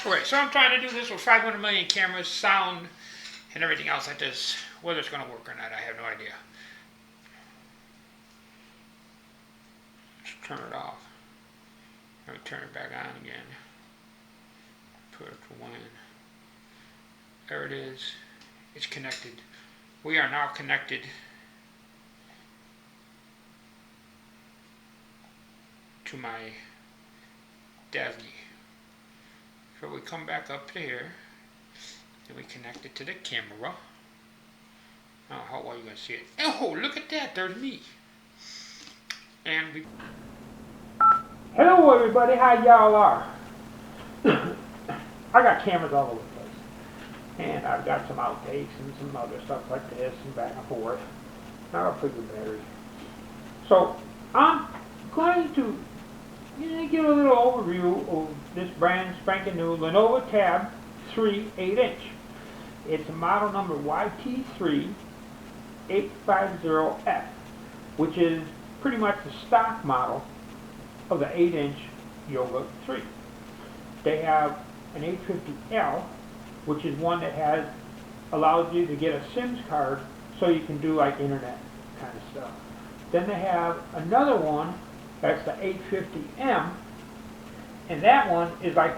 Okay, so I'm trying to do this with 500 million cameras, sound, and everything else like this. Whether it's going to work or not, I have no idea. Let's turn it off. Let me turn it back on again. Put it to 1. There it is. It's connected. We are now connected to my Daphne. So we come back up to here, and we connect it to the camera. Oh, how well are you going to see it? Oh, look at that, there's me. And we... Hello everybody, how y'all are? I got cameras all over the place. And I've got some outtakes and some other stuff like this and back and forth. Now I'll put the battery. So, I'm going to give a little overview of this brand spanking new Lenovo Tab 3 8-inch. It's a model number YT3-850F, which is pretty much the stock model of the 8-inch Yoga 3. They have an 850L, which is one that allows you to get a SIMS card so you can do like internet kind of stuff. Then they have another one, that's the 850M, and that one is like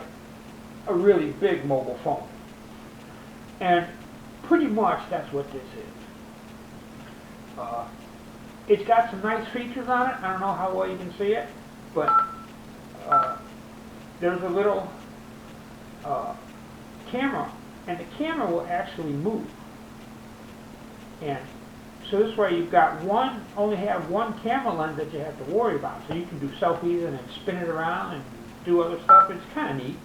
a really big mobile phone. And pretty much that's what this is. It's got some nice features on it. I don't know how well you can see it, but there's a little camera, and the camera will actually move. And so this way you've got only have one camera lens that you have to worry about. So you can do selfies and then spin it around and do other stuff. It's kind of neat.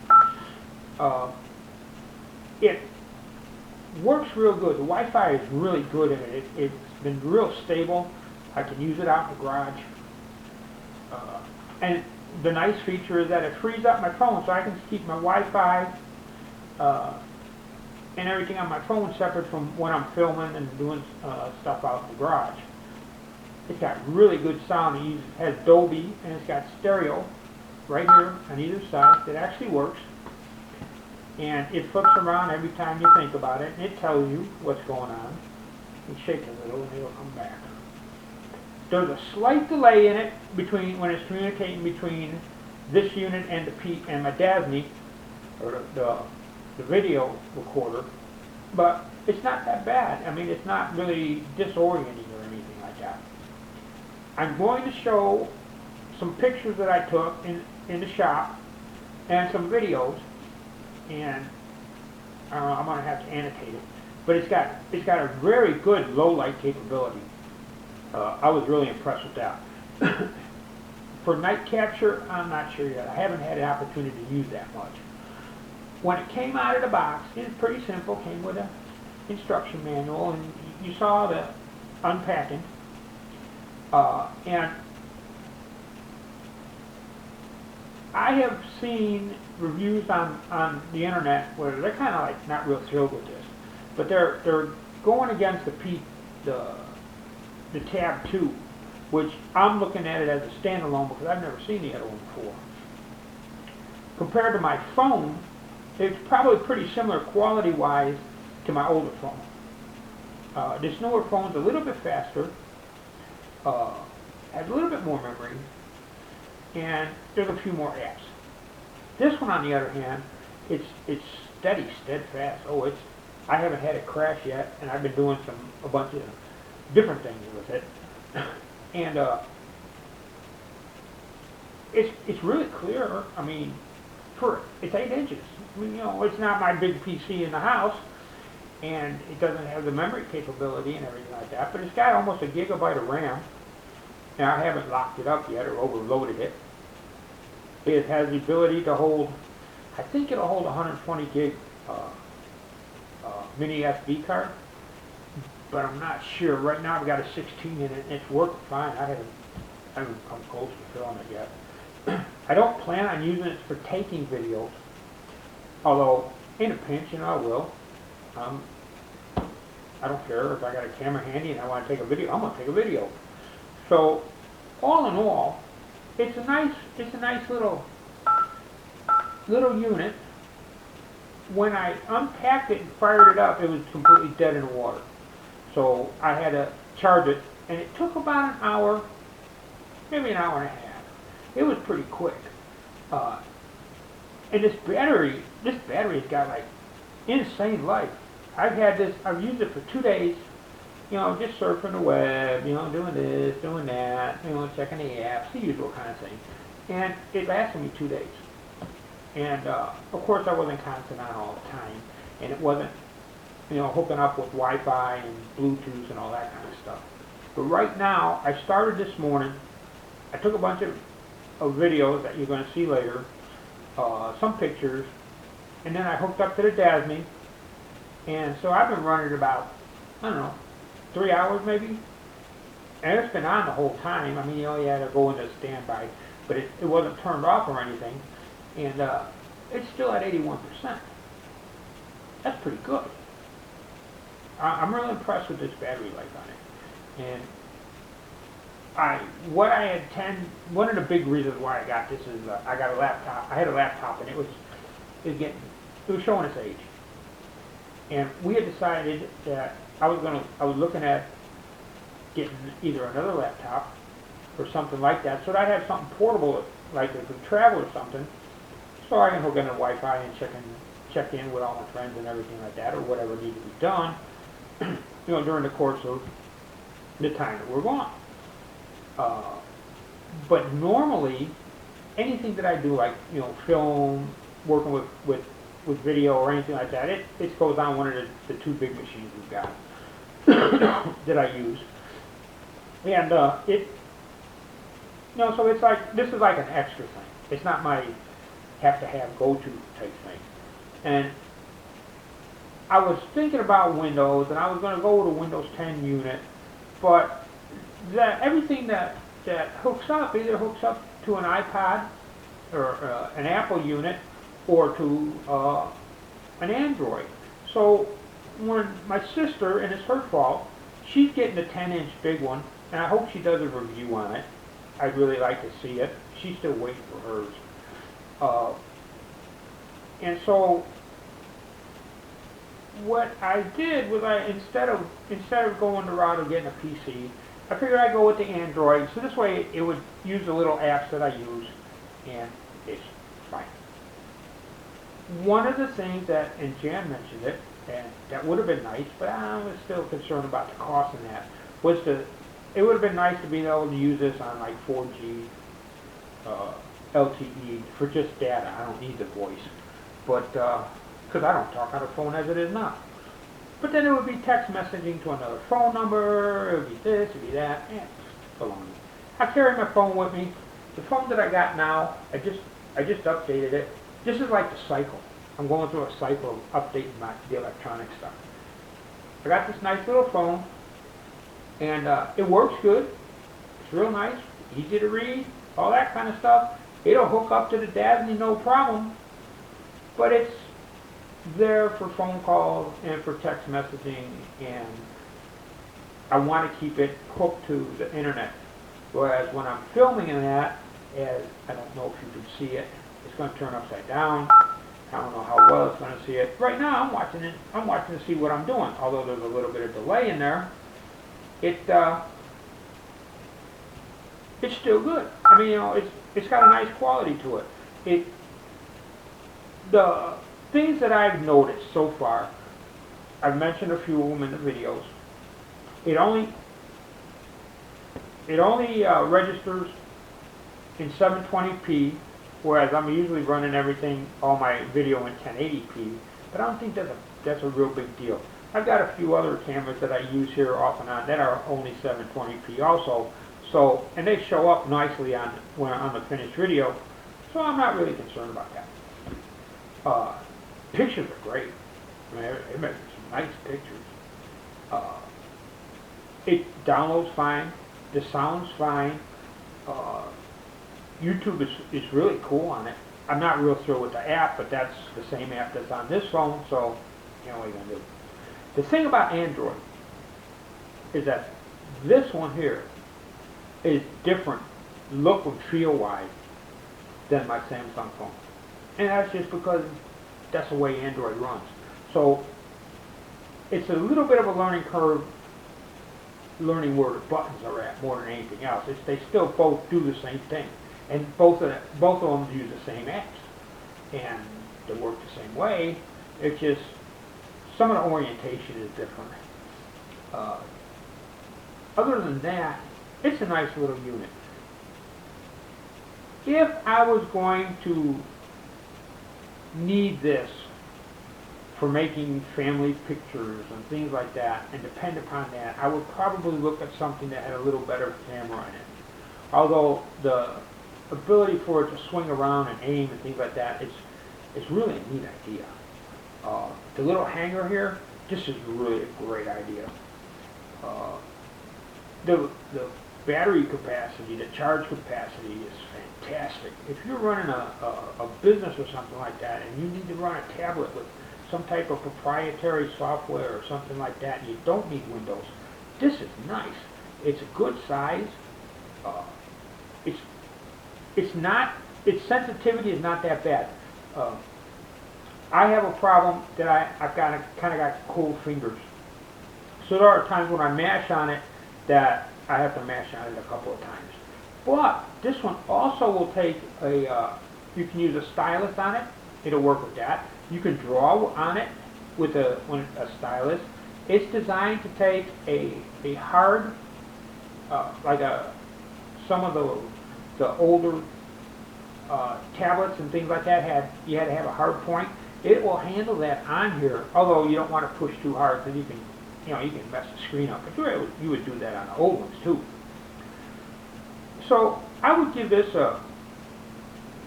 It works real good. The Wi-Fi is really good in it. It's been real stable. I can use it out in the garage. And the nice feature is that it frees up my phone, so I can keep my Wi-Fi and everything on my phone separate from when I'm filming and doing stuff out in the garage. It's got really good sound. It has Dolby, and it's got stereo right here on either side that actually works. And it flips around every time you think about it, and it tells you what's going on. You shake a little, and it'll come back. There's a slight delay in it when it's communicating between this unit and my Daphne, or the video recorder, but it's not that bad. I mean, it's not really disorienting or anything like that. I'm going to show some pictures that I took in the shop and some videos, and I'm going to have to annotate it. But it's got a very good low light capability. I was really impressed with that. For night capture, I'm not sure yet. I haven't had an opportunity to use that much. When it came out of the box, it's pretty simple. Came with an instruction manual, and you saw the unpacking. And I have seen reviews on the internet where they're kind of like not real thrilled with this, but they're going against the Tab 2, which I'm looking at it as a standalone because I've never seen the other one before. Compared to my phone, it's probably pretty similar quality-wise to my older phone. This newer phone's a little bit faster, has a little bit more memory, and there's a few more apps. This one, on the other hand, it's steadfast. I haven't had it crash yet, and I've been doing a bunch of different things with it, and it's really clear. I mean, it's 8 inches. I mean, it's not my big PC in the house, and it doesn't have the memory capability and everything like that, but it's got almost a gigabyte of RAM. Now, I haven't locked it up yet or overloaded it. It has the ability to hold, I think it'll hold 120 gig mini SD card, but I'm not sure. Right now I've got a 16 in it, and it's working fine. I haven't come close to filling it yet. I don't plan on using it for taking videos, although in a pinch, I will. I don't care if I got a camera handy and I want to take a video. I'm going to take a video. So, all in all, it's a nice little unit. when I unpacked it and fired it up, it was completely dead in the water. So I had to charge it, and it took about an hour, maybe an hour and a half. It was pretty quick. And this battery's got like insane life. I've used it for 2 days, you know, just surfing the web, you know, doing this, doing that, you know, checking the apps, the usual kind of thing. And it lasted me 2 days. And of course I wasn't constant on all the time, and it wasn't, you know, hooking up with Wi-Fi and Bluetooth and all that kind of stuff. But right now, I started this morning. I took a bunch of videos that you're going to see later, some pictures, and then I hooked up to the DASME. And so I've been running about, I don't know, 3 hours maybe. And it's been on the whole time. I mean, you only had to go into standby, but it wasn't turned off or anything. And it's still at 81%. That's pretty good. I'm really impressed with this battery life on it. And one of the big reasons why I got this is I got a laptop. I had a laptop, and it was showing its age. And we had decided that I was looking at getting either another laptop or something like that, so that I'd have something portable, like if we travel or something, so I can hook into Wi-Fi and check in with all my friends and everything like that, or whatever needed to be done, you know, during the course of the time that we're gone. But normally, anything that I do, like, you know, film, working with video or anything like that, it goes on one of the two big machines we've got that I use. And you know, so it's like, this is like an extra thing. It's not my have-to-have go-to type thing. And I was thinking about Windows, and I was going to go with a Windows 10 unit, but everything that hooks up either hooks up to an iPod or an Apple unit or to an Android. So when my sister, and it's her fault, she's getting a 10-inch big one, and I hope she does a review on it. I'd really like to see it. She's still waiting for hers. And so what I did was instead of going the route of getting a PC, I figured I'd go with the Android. So this way it would use the little apps that I use, and it's fine. One of the things that, and Jan mentioned it, and that would have been nice, but I was still concerned about the cost in that, was it would have been nice to be able to use this on like 4G LTE for just data. I don't need the voice, but because I don't talk on the phone as it is now. But then it would be text messaging to another phone number. It would be this, it would be that. Baloney. I carry my phone with me. The phone that I got now, I just updated it. This is like the cycle. I'm going through a cycle of updating the electronic stuff. I got this nice little phone, and it works good. It's real nice, easy to read, all that kind of stuff. It'll hook up to the DASME no problem, but it's there for phone calls and for text messaging, and I want to keep it hooked to the internet. Whereas when I'm filming in that, as I don't know if you can see it, it's going to turn upside down. I don't know how well it's going to see it. Right now I'm watching it. I'm watching to see what I'm doing. Although there's a little bit of delay in there, it's still good. I mean, you know, it's got a nice quality to it. The things that I've noticed so far, I've mentioned a few of them in the videos. It only registers in 720p, whereas I'm usually running all my video in 1080p. But I don't think that's a real big deal. I've got a few other cameras that I use here off and on that are only 720p also. So, and they show up nicely on the finished video, so I'm not really concerned about that. Pictures are great. I mean, it makes some nice pictures. It downloads fine. The sound's fine. YouTube is really cool on it. I'm not real thrilled with the app, but that's the same app that's on this phone, so you know what you're gonna do. The thing about Android is that this one here is different look and feel wise than my Samsung phone. And that's just because that's the way Android runs. So it's a little bit of a learning curve, learning where the buttons are at more than anything else. They still both do the same thing, and both of them use the same apps, and they work the same way. It's just some of the orientation is different. Other than that, it's a nice little unit. If I was going to need this for making family pictures and things like that, and depend upon that, I would probably look at something that had a little better camera in it. Although the ability for it to swing around and aim and things like that, it's really a neat idea. The little hanger here, this is really a great idea. The battery capacity, the charge capacity is fantastic. If you're running a business or something like that, and you need to run a tablet with some type of proprietary software or something like that, and you don't need Windows, this is nice. It's a good size. Its sensitivity is not that bad. I have a problem that I've kind of got cold fingers. So there are times when I mash on it that I have to mash on it a couple of times. But this one also will take you can use a stylus on it. It'll work with that. You can draw on it with a stylus. It's designed to take a hard, some of the older tablets and things like that you had to have a hard point. It will handle that on here, although you don't want to push too hard because you can mess the screen up. But you would do that on the old ones too. So I would give this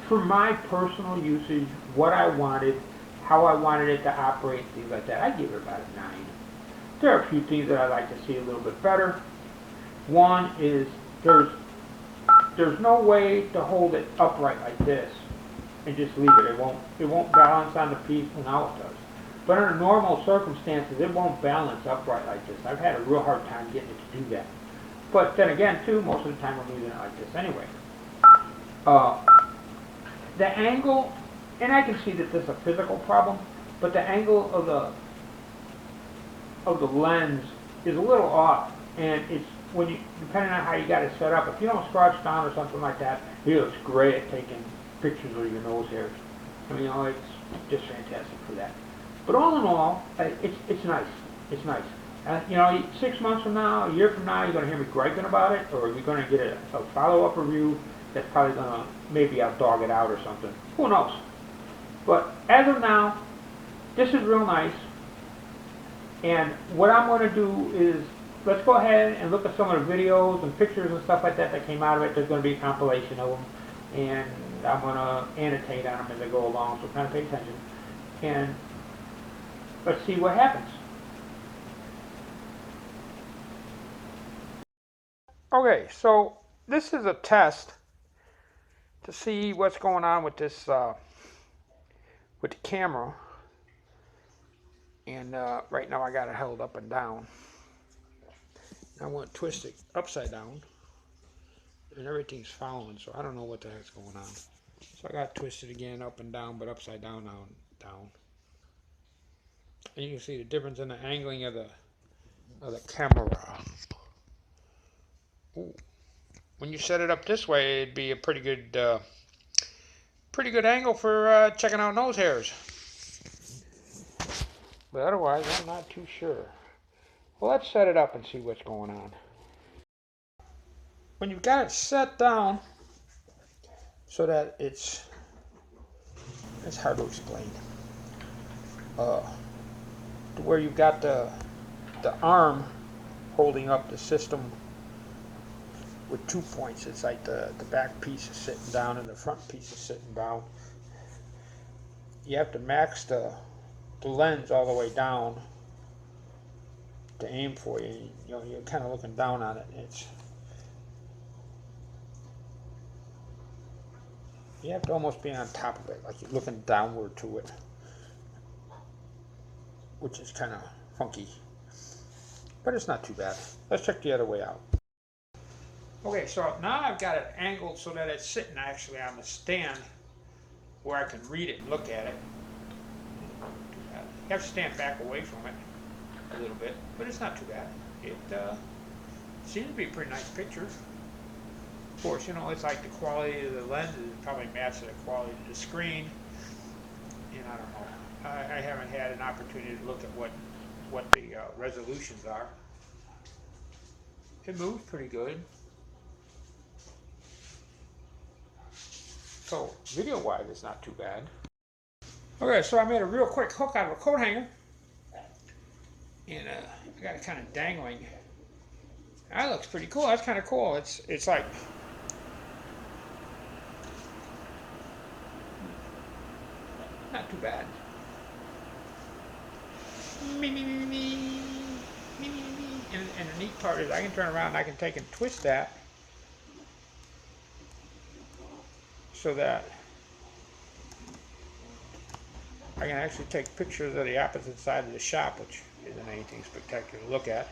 for my personal usage, what I wanted, how I wanted it to operate, things like that, I'd give it about a 9. There are a few things that I'd like to see a little bit better. One is there's no way to hold it upright like this and just leave it. It won't balance on the piece, and now it does. But under normal circumstances, it won't balance upright like this. I've had a real hard time getting it to do that. But then again, too, most of the time I'm using it like this anyway. The angle, and I can see that this is a physical problem, but the angle of the lens is a little off, and it's depending on how you got it set up. If you don't crouch down or something like that, it looks great at taking pictures of your nose hairs. I mean, it's just fantastic for that. But all in all, it's nice. It's nice. 6 months from now, a year from now, you're going to hear me griping about it, or you're going to get a follow-up review that's probably going to, maybe I'll dog it out or something. Who knows? But as of now, this is real nice. And what I'm going to do is, let's go ahead and look at some of the videos and pictures and stuff like that came out of it. There's going to be a compilation of them. And I'm going to annotate on them as I go along, so kind of pay attention. And let's see what happens. Okay, so this is a test to see what's going on with this, with the camera. And right now I got it held up and down. I want to twist it upside down, and everything's following, so I don't know what the heck's going on. So I got to twist it again up and down, but upside down, down. And you can see the difference in the angling of the camera. Ooh. When you set it up this way, it'd be a pretty good angle for checking out nose hairs. But otherwise, I'm not too sure. Well, let's set it up and see what's going on. When you've got it set down so that it's hard to explain. To where you've got the arm holding up the system with 2 points. It's like the back piece is sitting down and the front piece is sitting down. You have to max the lens all the way down to aim for you. You're kind of looking down on it. You have to almost be on top of it, like you're looking downward to it, which is kind of funky, but it's not too bad. Let's check the other way out. Okay, so now I've got it angled so that it's sitting actually on the stand where I can read it and look at it. have to stand back away from it a little bit, but it's not too bad. It seems to be a pretty nice picture. Of course, you know, it's like the quality of the lenses probably matches the quality of the screen, and I don't know. I haven't had an opportunity to look at what the resolutions are. It moves pretty good. So video-wise, it's not too bad. Okay, so I made a real quick hook out of a coat hanger, and I got it kind of dangling. That looks pretty cool. That's kind of cool. It's like not too bad. Me, me, me, me, me, me, me, me. And the neat part is I can turn around and I can take and twist that so that I can actually take pictures of the opposite side of the shop, which isn't anything spectacular to look at.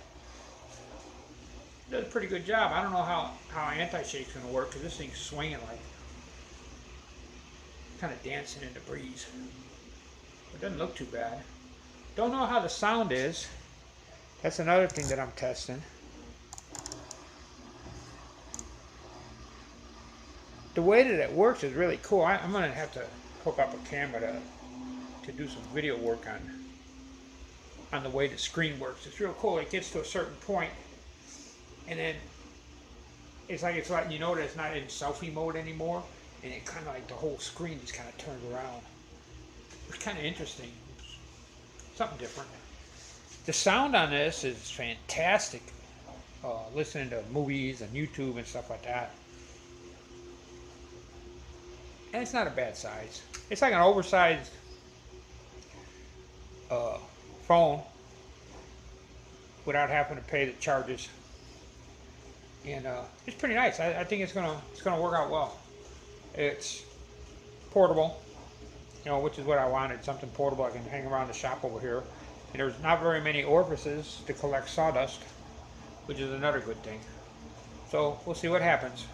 It does a pretty good job. I don't know how anti-shake's going to work, because this thing's swinging like kind of dancing in the breeze. It doesn't look too bad. Don't know how the sound is. That's another thing that I'm testing. The way that it works is really cool. I'm going to have to hook up a camera to do some video work on the way the screen works. It's real cool. It gets to a certain point, and then it's letting you know that it's not in selfie mode anymore, and it kind of like the whole screen just kind of turns around. It's kind of interesting. Something different. The sound on this is fantastic. Listening to movies and YouTube and stuff like that. And it's not a bad size. It's like an oversized phone without having to pay the charges. And it's pretty nice. I think it's gonna work out well. It's portable, you know, which is what I wanted. Something portable I can hang around the shop over here. And there's not very many orifices to collect sawdust, which is another good thing. So we'll see what happens.